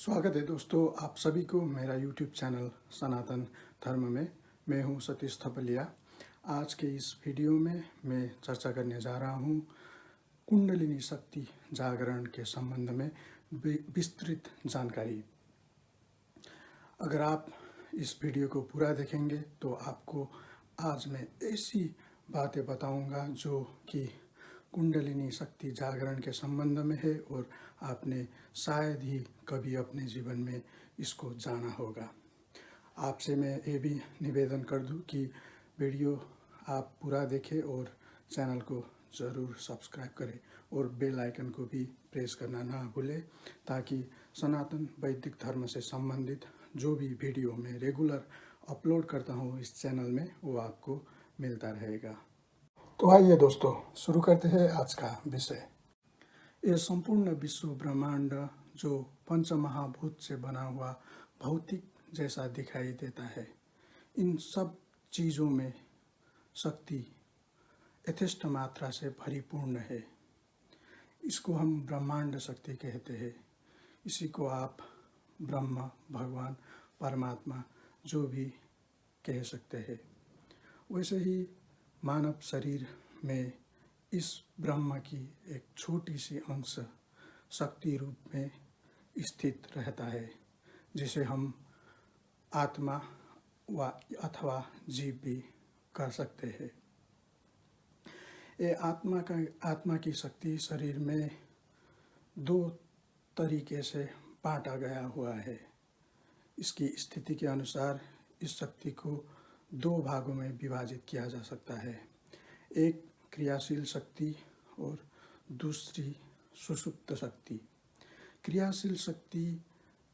स्वागत है दोस्तों, आप सभी को मेरा YouTube चैनल सनातन धर्म में। मैं हूं सतीश थपलिया। आज के इस वीडियो में मैं चर्चा करने जा रहा हूं कुंडलिनी शक्ति जागरण के संबंध में विस्तृत जानकारी। अगर आप इस वीडियो को पूरा देखेंगे तो आपको आज मैं ऐसी बातें बताऊंगा जो कि कुंडलिनी शक्ति जागरण के संबंध में है और आपने शायद ही कभी अपने जीवन में इसको जाना होगा। आपसे मैं ये भी निवेदन कर दूं कि वीडियो आप पूरा देखें और चैनल को ज़रूर सब्सक्राइब करें और बेल आइकन को भी प्रेस करना ना भूलें, ताकि सनातन वैदिक धर्म से संबंधित जो भी वीडियो मैं रेगुलर अपलोड करता हूँ इस चैनल में वो आपको मिलता रहेगा। तो आइए दोस्तों, शुरू करते हैं आज का विषय। ये संपूर्ण विश्व ब्रह्मांड जो पंचमहाभूत से बना हुआ भौतिक जैसा दिखाई देता है, इन सब चीज़ों में शक्ति यथेष्ट मात्रा से परिपूर्ण है। इसको हम ब्रह्मांड शक्ति कहते हैं। इसी को आप ब्रह्म, भगवान, परमात्मा जो भी कह सकते हैं। वैसे ही मानव शरीर में इस ब्रह्म की एक छोटी सी अंश शक्ति रूप में स्थित रहता है, जिसे हम आत्मा व अथवा जीव भी कह सकते हैं। ये आत्मा की शक्ति शरीर में दो तरीके से बांटा गया हुआ है। इसकी स्थिति के अनुसार इस शक्ति को दो भागों में विभाजित किया जा सकता है। एक क्रियाशील शक्ति और दूसरी सुषुप्त शक्ति। क्रियाशील शक्ति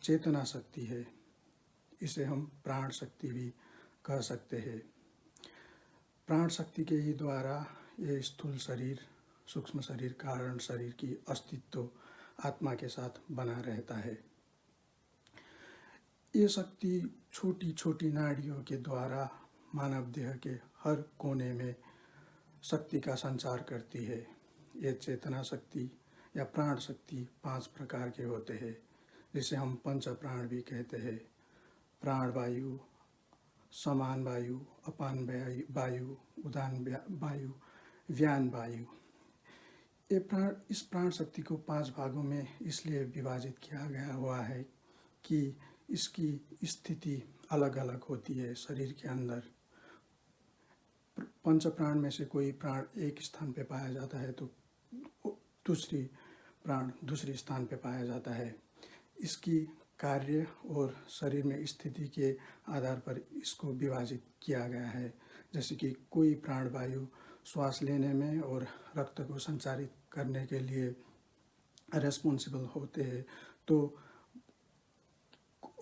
चेतना शक्ति है। इसे हम प्राण शक्ति भी कह सकते हैं। प्राण शक्ति के ही द्वारा ये स्थूल शरीर, सूक्ष्म शरीर, कारण शरीर की अस्तित्व आत्मा के साथ बना रहता है। ये शक्ति छोटी छोटी नाड़ियों के द्वारा मानव देह के हर कोने में शक्ति का संचार करती है। ये चेतना शक्ति या प्राण शक्ति 5 प्रकार के होते हैं, जिसे हम पंच प्राण भी कहते हैं। प्राण वायु, समान वायु, अपान वायु, उदान वायु, व्यान वायु। इस प्राण शक्ति को 5 भागों में इसलिए विभाजित किया गया हुआ है कि इसकी स्थिति अलग अलग होती है शरीर के अंदर। पंच प्राण में से कोई प्राण एक स्थान पे पाया जाता है तो दूसरी प्राण दूसरे स्थान पे पाया जाता है। इसकी कार्य और शरीर में स्थिति के आधार पर इसको विभाजित किया गया है। जैसे कि कोई प्राण वायु श्वास लेने में और रक्त को संचारित करने के लिए रेस्पॉन्सिबल होते हैं, तो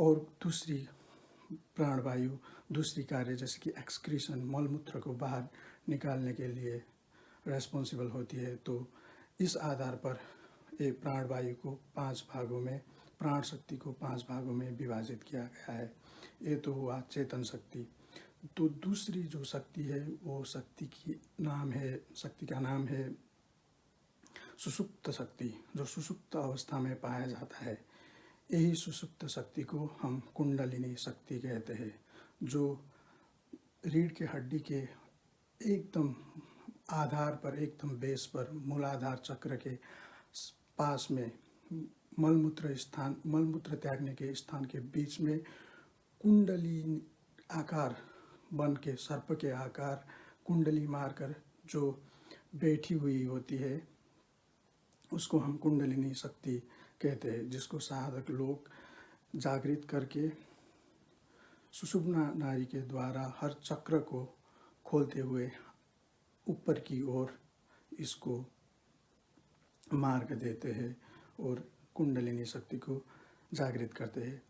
और दूसरी प्राण वायु दूसरी कार्य जैसे कि एक्सक्रीशन, मलमूत्र को बाहर निकालने के लिए रेस्पॉन्सिबल होती है। तो इस आधार पर ये प्राण वायु को 5 भागों में, प्राण शक्ति को 5 भागों में विभाजित किया गया है। ये तो हुआ चेतन शक्ति। तो दूसरी जो शक्ति है वो शक्ति का नाम है सुषुप्त शक्ति, जो सुषुप्त अवस्था में पाया जाता है। यही सुषुप्त शक्ति को हम कुंडलिनी शक्ति कहते हैं, जो रीढ़ के हड्डी के एकदम आधार पर, एकदम बेस पर, मूलाधार चक्र के पास में मलमूत्र त्यागने के स्थान के बीच में कुंडली आकार बन के, सर्प के आकार कुंडली मारकर जो बैठी हुई होती है, उसको हम कुंडलिनी शक्ति कहते हैं। जिसको साधक लोग जागृत करके सुषुम्ना नाड़ी के द्वारा हर चक्र को खोलते हुए ऊपर की ओर इसको मार्ग देते हैं और कुंडलिनी शक्ति को जागृत करते हैं।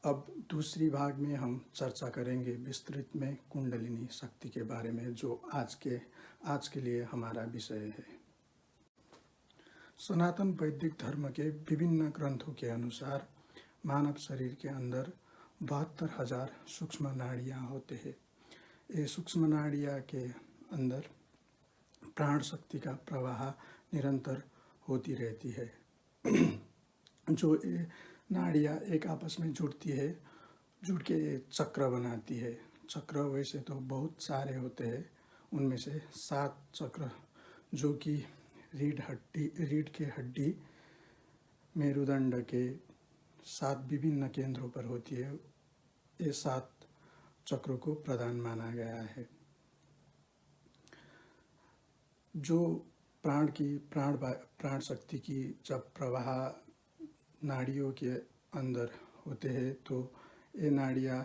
अब दूसरी भाग में हम चर्चा करेंगे विस्तृत में कुंडलिनी शक्ति के बारे में, जो आज के लिए हमारा विषय है। सनातन वैदिक धर्म के विभिन्न ग्रंथों के अनुसार मानव शरीर के अंदर 72,000 सूक्ष्म नाड़ियाँ होते हैं। ये सूक्ष्म नाड़ियाँ के अंदर प्राण शक्ति का प्रवाह निरंतर होती रहती है। जो नाड़ियाँ एक आपस में जुड़ के एक चक्र बनाती है। चक्र वैसे तो बहुत सारे होते हैं, उनमें से 7 चक्र जो कि रीढ़ के हड्डी मेरुदंड के 7 विभिन्न केंद्रों पर होती है, ये 7 चक्रों को प्रधान माना गया है। जो प्राण शक्ति की जब प्रवाह नाड़ियों के अंदर होते हैं तो ये नाड़ियाँ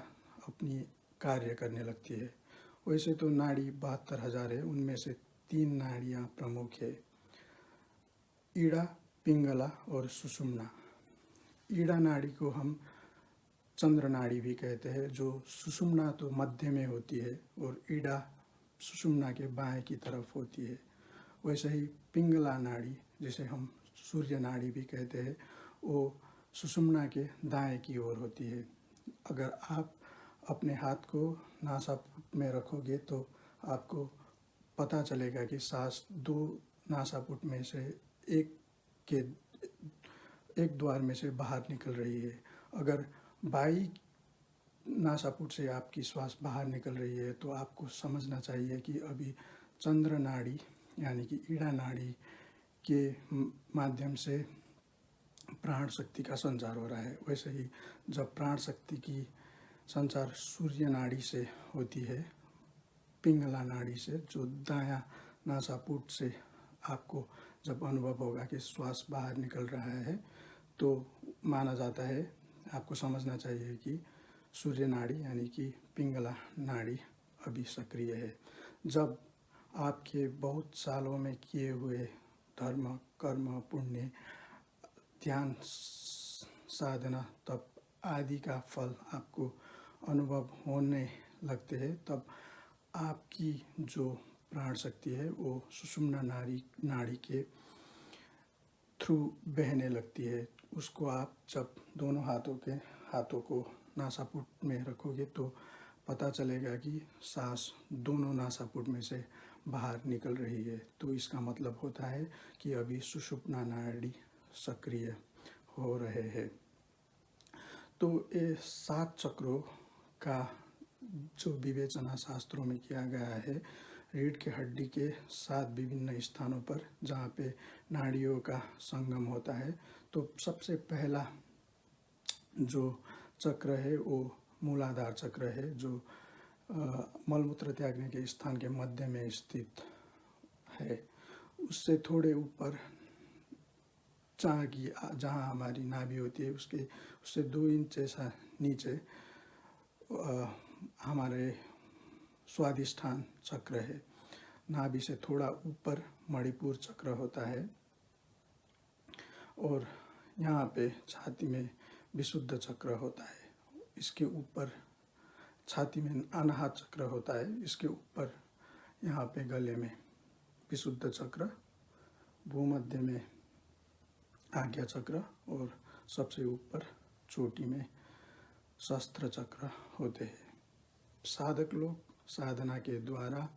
अपनी कार्य करने लगती है। वैसे तो नाड़ी 72,000 है, उनमें से 3 नाड़ियाँ प्रमुख है, ईड़ा, पिंगला और सुषुम्ना। ईड़ा नाड़ी को हम चंद्र नाड़ी भी कहते हैं, जो सुषुम्ना तो मध्य में होती है और ईड़ा सुषुम्ना के बाएं की तरफ होती है। वैसे ही पिंगला नाड़ी, जिसे हम सूर्य नाड़ी भी कहते हैं, वो सुषुम्ना के दाएं की ओर होती है। अगर आप अपने हाथ को नासापुट में रखोगे तो आपको पता चलेगा कि सांस 2 नासापुट में से एक द्वार में से बाहर निकल रही है। अगर बाई नासापुट से आपकी श्वास बाहर निकल रही है तो आपको समझना चाहिए कि अभी चंद्र नाड़ी यानी कि ईड़ा नाड़ी के माध्यम से प्राण शक्ति का संचार हो रहा है। वैसे ही जब प्राण शक्ति की संचार सूर्य नाड़ी से होती है, पिंगला नाड़ी से, जो दायां नासापुट से आपको जब अनुभव होगा कि श्वास बाहर निकल रहा है तो माना जाता है, आपको समझना चाहिए कि सूर्य नाड़ी यानी कि पिंगला नाड़ी अभी सक्रिय है। जब आपके बहुत सालों में किए हुए धर्म, कर्म, पुण्य, ध्यान, साधना, तप आदि का फल आपको अनुभव होने लगते हैं, तब आपकी जो प्राण शक्ति है वो सुषुम्ना नाड़ी के थ्रू बहने लगती है। उसको आप जब दोनों हाथों को नासापुट में रखोगे तो पता चलेगा कि सांस दोनों नासापुट में से बाहर निकल रही है। तो इसका मतलब होता है कि अभी सुषुम्ना नाड़ी सक्रिय हो रहे हैं। तो ये 7 चक्रों का जो विवेचना शास्त्रों में किया गया है, रीढ़ के हड्डी के 7 विभिन्न स्थानों पर जहाँ पे नाड़ियों का संगम होता है, तो सबसे पहला जो चक्र है वो मूलाधार चक्र है, जो मलमूत्र त्यागने के स्थान के मध्य में स्थित है। उससे थोड़े ऊपर जहाँ हमारी नाभि होती है उससे 2 इंच ऐसा नीचे हमारे स्वादिष्ठान चक्र है। नाभि से थोड़ा ऊपर मणिपुर चक्र होता है और यहाँ पे छाती में विशुद्ध चक्र होता है। इसके ऊपर छाती में अनाहत चक्र होता है। इसके ऊपर यहाँ पे गले में विशुद्ध चक्र, भूमध्य में आज्ञा चक्र और सबसे ऊपर चोटी में शस्त्र चक्र होते हैं। साधक लोग साधना के द्वारा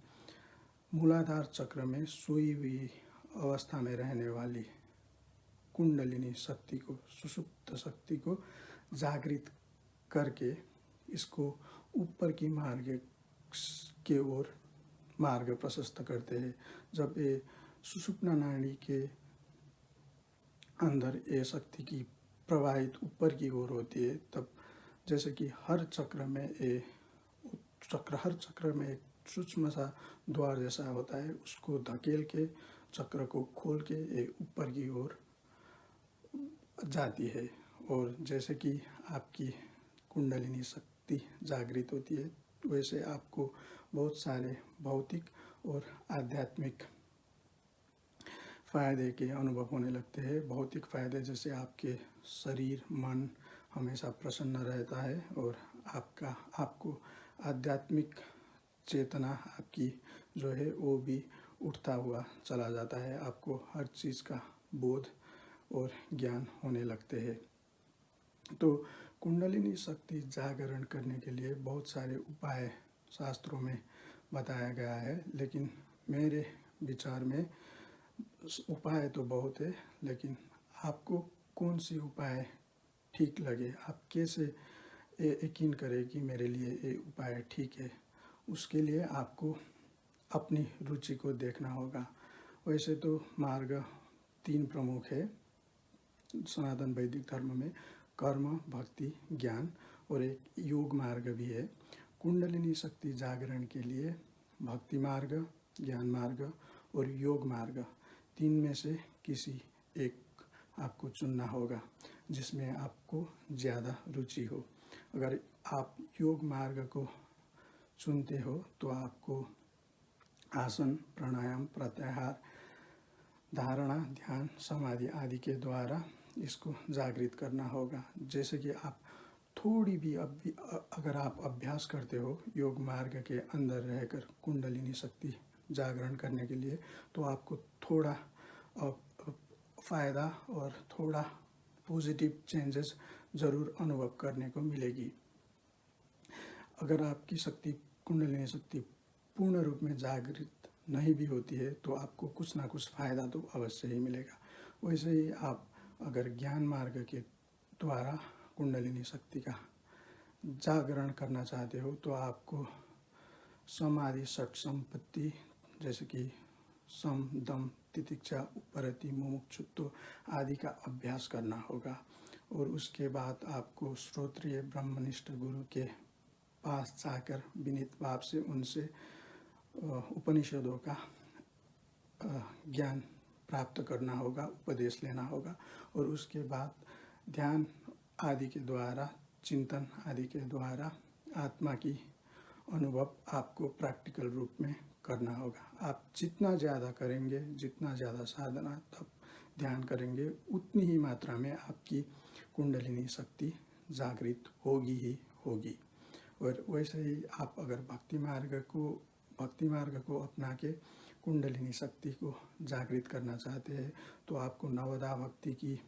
मूलाधार चक्र में सोई हुई अवस्था में रहने वाली कुंडलिनी शक्ति को, सुषुप्त शक्ति को जागृत करके इसको ऊपर की मार्ग के ओर मार्ग प्रशस्त करते हैं। जब ये सुषुप्ना नाड़ी के अंदर ये शक्ति की प्रवाहित ऊपर की ओर होती है, तब जैसे कि हर चक्र में एक सूक्ष्म सा द्वार जैसा होता है, उसको धकेल के चक्र को खोल के ये ऊपर की ओर जाती है। और जैसे कि आपकी कुंडलिनी शक्ति जागृत होती है, वैसे आपको बहुत सारे भौतिक और आध्यात्मिक फ़ायदे के अनुभव होने लगते हैं। भौतिक फ़ायदे जैसे आपके शरीर, मन हमेशा प्रसन्न रहता है और आपको आध्यात्मिक चेतना आपकी जो है वो भी उठता हुआ चला जाता है। आपको हर चीज़ का बोध और ज्ञान होने लगते हैं। तो कुंडलिनी शक्ति जागरण करने के लिए बहुत सारे उपाय शास्त्रों में बताया गया है, लेकिन मेरे विचार में उपाय तो बहुत है, लेकिन आपको कौन सी उपाय ठीक लगे, आप कैसे यकीन करें कि मेरे लिए ये उपाय ठीक है, उसके लिए आपको अपनी रुचि को देखना होगा। वैसे तो मार्ग 3 प्रमुख है सनातन वैदिक धर्म में, कर्म, भक्ति, ज्ञान, और एक योग मार्ग भी है। कुंडलिनी शक्ति जागरण के लिए भक्ति मार्ग, ज्ञान मार्ग और योग मार्ग 3 में से किसी एक आपको चुनना होगा जिसमें आपको ज़्यादा रुचि हो। अगर आप योग मार्ग को चुनते हो तो आपको आसन, प्राणायाम, प्रत्याहार, धारणा, ध्यान, समाधि आदि के द्वारा इसको जागृत करना होगा। जैसे कि आप थोड़ी भी अगर आप अभ्यास करते हो योग मार्ग के अंदर रहकर कुंडलिनी शक्ति जागरण करने के लिए, तो आपको थोड़ा फ़ायदा और थोड़ा पॉजिटिव चेंजेस ज़रूर अनुभव करने को मिलेगी। अगर आपकी शक्ति, कुंडलिनी शक्ति पूर्ण रूप में जागृत नहीं भी होती है तो आपको कुछ ना कुछ फ़ायदा तो अवश्य ही मिलेगा। वैसे ही आप अगर ज्ञान मार्ग के द्वारा कुंडलिनी शक्ति का जागरण करना चाहते हो तो आपको समाधि, षट संपत्ति जैसे कि सम, दम, तितिक्षा, उपरति, मुमुक्षुत्व आदि का अभ्यास करना होगा। और उसके बाद आपको श्रोत्रिय ब्रह्मनिष्ठ गुरु के पास जाकर विनीत भाव से उनसे उपनिषदों का ज्ञान प्राप्त करना होगा, उपदेश लेना होगा। और उसके बाद ध्यान आदि के द्वारा, चिंतन आदि के द्वारा आत्मा की अनुभव आपको प्रैक्टिकल रूप में करना होगा। आप जितना ज़्यादा करेंगे, जितना ज़्यादा साधना तब ध्यान करेंगे, उतनी ही मात्रा में आपकी कुंडलिनी शक्ति जागृत होगी ही होगी। और वैसे ही आप अगर भक्ति मार्ग को अपना के कुंडलिनी शक्ति को जागृत करना चाहते हैं तो आपको नवदा भक्ति की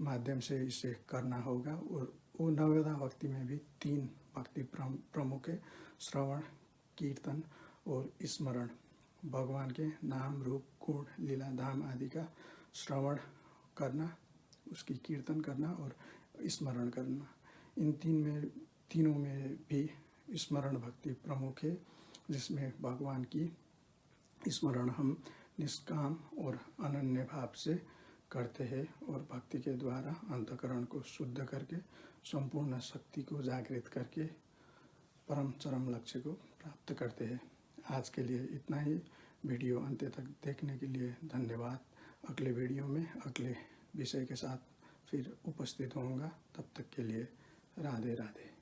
माध्यम से इसे करना होगा। और वो नवदा भक्ति में भी 3 भक्ति प्रमुख है: श्रवण, कीर्तन और स्मरण। भगवान के नाम, रूप, गुण, लीला, धाम आदि का श्रवण करना, उसकी कीर्तन करना और स्मरण करना। इन तीनों में भी स्मरण भक्ति प्रमुख है, जिसमें भगवान की स्मरण हम निष्काम और अनन्य भाव से करते हैं और भक्ति के द्वारा अंतःकरण को शुद्ध करके संपूर्ण शक्ति को जागृत करके परम चरम लक्ष्य को प्राप्त करते हैं। आज के लिए इतना ही। वीडियो अंत तक देखने के लिए धन्यवाद। अगले वीडियो में अगले विषय के साथ फिर उपस्थित होऊंगा। तब तक के लिए राधे राधे।